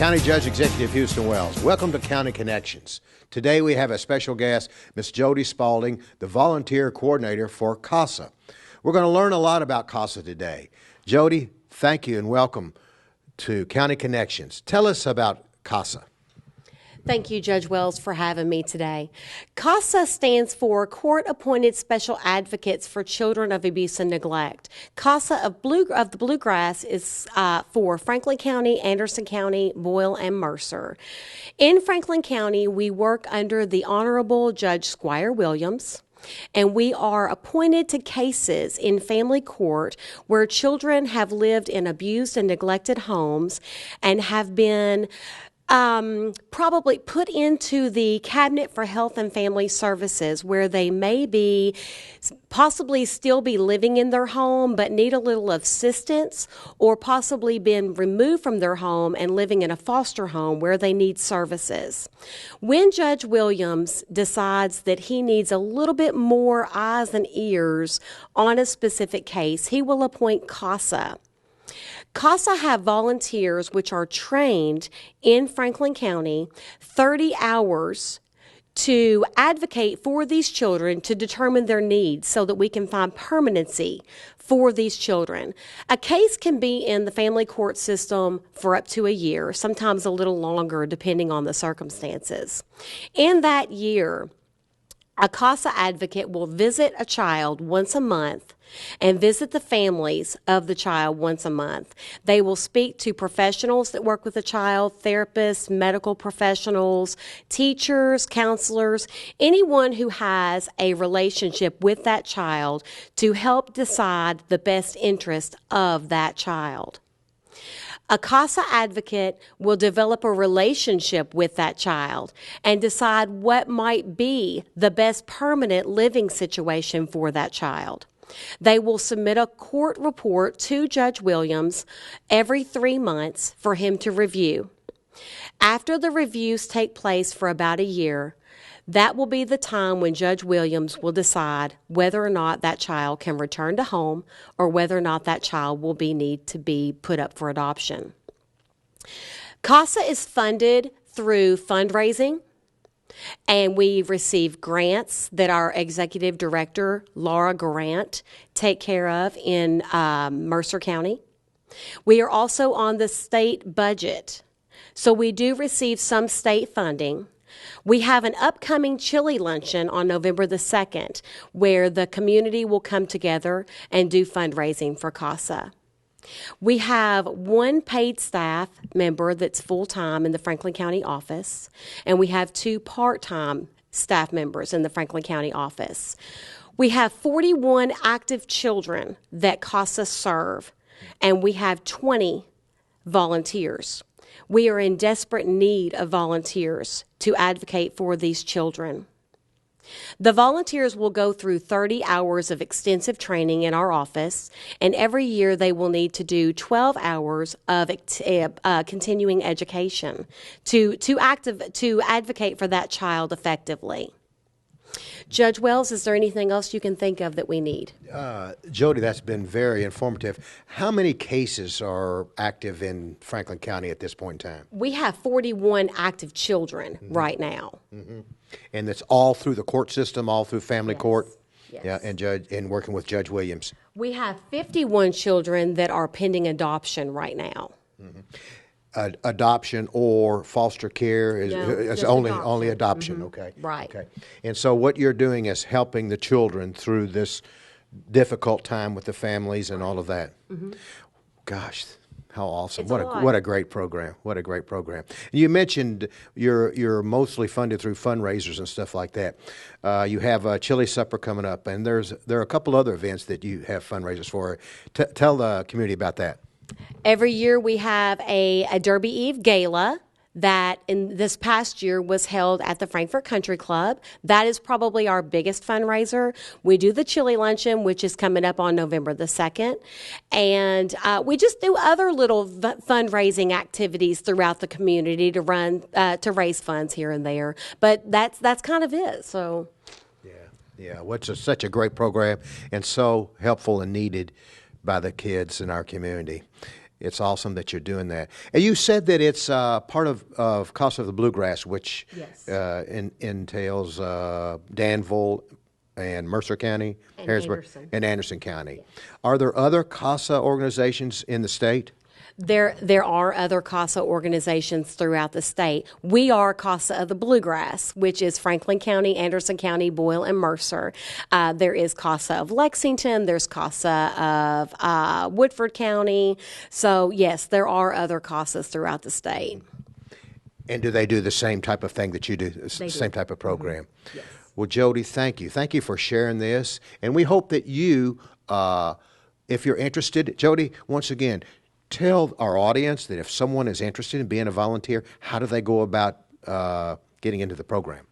County Judge Executive Houston Wells. Welcome to County Connections. Today we have a special guest, Ms. Jody Spalding, the volunteer coordinator for CASA. We're going to learn a lot about CASA today. Jody, thank you and welcome to County Connections. Tell us about CASA. Thank you, Judge Wells, for having me today. CASA stands for Court-Appointed Special Advocates for Children of Abuse and Neglect. CASA of the Bluegrass is for Franklin County, Anderson County, Boyle, and Mercer. In Franklin County, we work under the Honorable Judge Squire Williams, and we are appointed to cases in family court where children have lived in abused and neglected homes and have been probably put into the Cabinet for Health and Family Services, where they may be possibly still be living in their home but need a little assistance, or possibly been removed from their home and living in a foster home where they need services. When Judge Williams decides that he needs a little bit more eyes and ears on a specific case, he will appoint CASA. CASA have volunteers which are trained in Franklin County 30 hours to advocate for these children to determine their needs so that we can find permanency for these children. A case can be in the family court system for up to a year, sometimes a little longer depending on the circumstances. In that year, a CASA advocate will visit a child once a month and visit the families of the child once a month. They will speak to professionals that work with the child, therapists, medical professionals, teachers, counselors, anyone who has a relationship with that child to help decide the best interest of that child. A CASA advocate will develop a relationship with that child and decide what might be the best permanent living situation for that child. They will submit a court report to Judge Williams every 3 months for him to review. After the reviews take place for about a year, that will be the time when Judge Williams will decide whether or not that child can return to home or whether or not that child will need to be put up for adoption. CASA is funded through fundraising, and we receive grants that our executive director, Laura Garant, take care of in Mercer County. We are also on the state budget, so we do receive some state funding. We have an upcoming chili luncheon on November the 2nd, where the community will come together and do fundraising for CASA. We have one paid staff member that's full-time in the Franklin County office, and we have 2 part-time staff members in the Franklin County office. We have 41 active children that CASA serve, and we have 20 volunteers. We are in desperate need of volunteers to advocate for these children. The volunteers will go through 30 hours of extensive training in our office, and every year they will need to do 12 hours of continuing education to advocate for that child effectively. Judge Wells, is there anything else you can think of that we need? Jody, that's been very informative. How many cases are active in Franklin County at this point in time? We have 41 active children right now. Mm-hmm. And it's all through the court system, all through family court? Yes. Yeah, and working with Judge Williams. We have 51 children that are pending adoption right now. Mm-hmm. Adoption or foster care is only adoption. Mm-hmm. Okay. Right. Okay. And so what you're doing is helping the children through this difficult time with the families and all of that. Mm-hmm. Gosh, how awesome. What a great program. What a great program. You mentioned you're mostly funded through fundraisers and stuff like that. You have a chili supper coming up, and there are a couple other events that you have fundraisers for. Tell the community about that. Every year we have a Derby Eve gala that in this past year was held at the Frankfort Country Club. That is probably our biggest fundraiser. We do the chili luncheon, which is coming up on November the 2nd. And we just do other little fundraising activities throughout the community to raise funds here and there. But that's kind of it. So. Yeah. What's such a great program and so helpful and needed by the kids in our community. It's awesome that you're doing that. And you said that it's part of Casa of the Bluegrass, which Yes. entails Danville and Mercer County, And Harrisburg, Anderson. and Anderson County. Are there other Casa organizations in the state? There are other CASA organizations throughout the state. We are CASA of the Bluegrass, which is Franklin County, Anderson County, Boyle, and Mercer. There is CASA of Lexington. There's CASA of Woodford County. So, yes, there are other CASAs throughout the state. And do they do the same type of thing that you do, same type of program? Yes. Well, Jody, thank you. Thank you for sharing this. And we hope that you, if you're interested, Jody, once again, tell our audience that if someone is interested in being a volunteer, how do they go about getting into the program?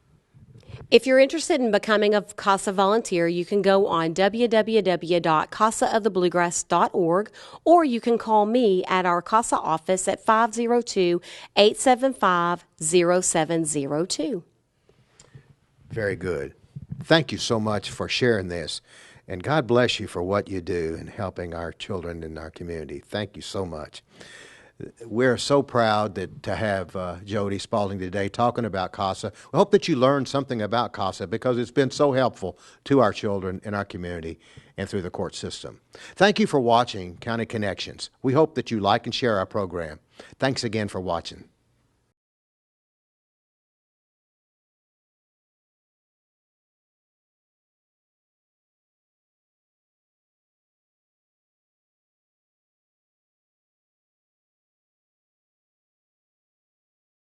If you're interested in becoming a CASA volunteer, you can go on www.casaofthebluegrass.org, or you can call me at our CASA office at 502-875-0702. Very good. Thank you so much for sharing this. And God bless you for what you do in helping our children in our community. Thank you so much. We're so proud to have Jody Spalding today talking about CASA. We hope that you learned something about CASA because it's been so helpful to our children in our community and through the court system. Thank you for watching County Connections. We hope that you like and share our program. Thanks again for watching.